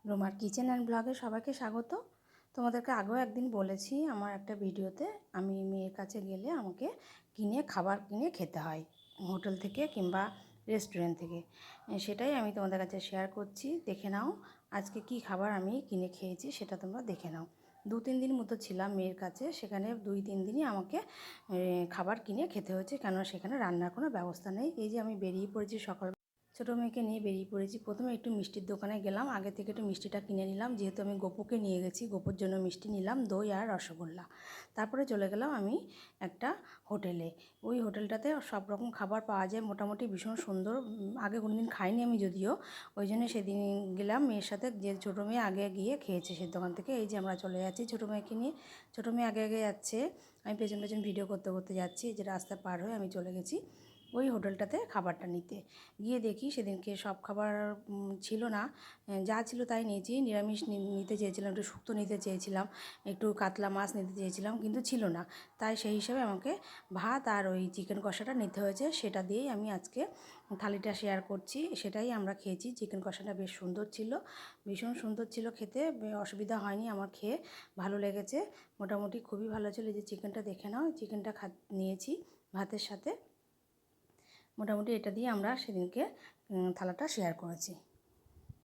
রোমার kitchen and ব্লগে সবাইকে স্বাগত। তোমাদেরকে আগেও একদিন বলেছি আমার একটা ভিডিওতে, আমি মেয়ের কাছে গেলে আমাকে খাবার কিনে খেতে হয় হোটেল থেকে কিংবা রেস্টুরেন্ট থেকে। সেটাই আমি তোমাদের কাছে শেয়ার করছি, দেখে নাও আজকে কি খাবার আমি কিনে খেয়েছি সেটা তোমরা দেখে নাও। 2-3 দিন মতো ছিলাম মেয়ের কাছে, সেখানে 2-3 দিনই আমাকে খাবার কিনে খেতে হয়েছে, কেননা সেখানে রান্নার কোনো ব্যবস্থা নেই। এই যে আমি বেরিয়ে পড়েছি, সকাল ছোটো মেয়েকে নিয়ে বেরিয়ে পড়েছি। প্রথমে একটু মিষ্টির দোকানে গেলাম, আগে থেকে একটু মিষ্টিটা কিনে নিলাম, যেহেতু আমি গপুকে নিয়ে গেছি, গপুর জন্য মিষ্টি নিলাম, দই আর রসগোল্লা। তারপরে চলে গেলাম আমি একটা হোটেলে। ওই হোটেলটাতে সব রকম খাবার পাওয়া যায়, মোটামুটি ভীষণ সুন্দর। আগে কোনোদিন খাইনি আমি যদিও, ওই জন্য সেদিন গেলাম মেয়ের সাথে, যে ছোটো মেয়ে আগে গিয়ে খেয়েছে সেই দোকান থেকে। এই যে আমরা চলে যাচ্ছি ছোটো মেয়েকে নিয়ে, ছোটো মেয়ে আগে আগে যাচ্ছে, আমি পেছন পেছন ভিডিও করতে করতে যাচ্ছি। যে রাস্তা পার হয়ে আমি চলে গেছি ওই হোটেলটাতে খাবারটা নিতে। গিয়ে দেখি সেদিনকে সব খাবার ছিল না, যা ছিল তাই নিয়েছি। নিরামিষ নিতে চেয়েছিলাম, একটু শুক্তো নিতে চেয়েছিলাম, একটু কাতলা মাছ নিতে চেয়েছিলাম, কিন্তু ছিল না। তাই সেই হিসাবে আমাকে ভাত আর ওই চিকেন কষাটা নিতে হয়েছে। সেটা দিয়েই আমি আজকে থালিটা শেয়ার করছি। সেটাই আমরা খেয়েছি। চিকেন কষাটা বেশ সুন্দর ছিল, ভীষণ সুন্দর ছিল খেতে, অসুবিধা হয়নি আমার, খেয়ে ভালো লেগেছে, মোটামুটি খুবই ভালো ছিল। যে চিকেনটা দেখে নাও, চিকেনটা নিয়েছি ভাতের সাথে। মোটামুটি এটা দিয়ে আমরা সেদিনকে থালাটা শেয়ার করেছি।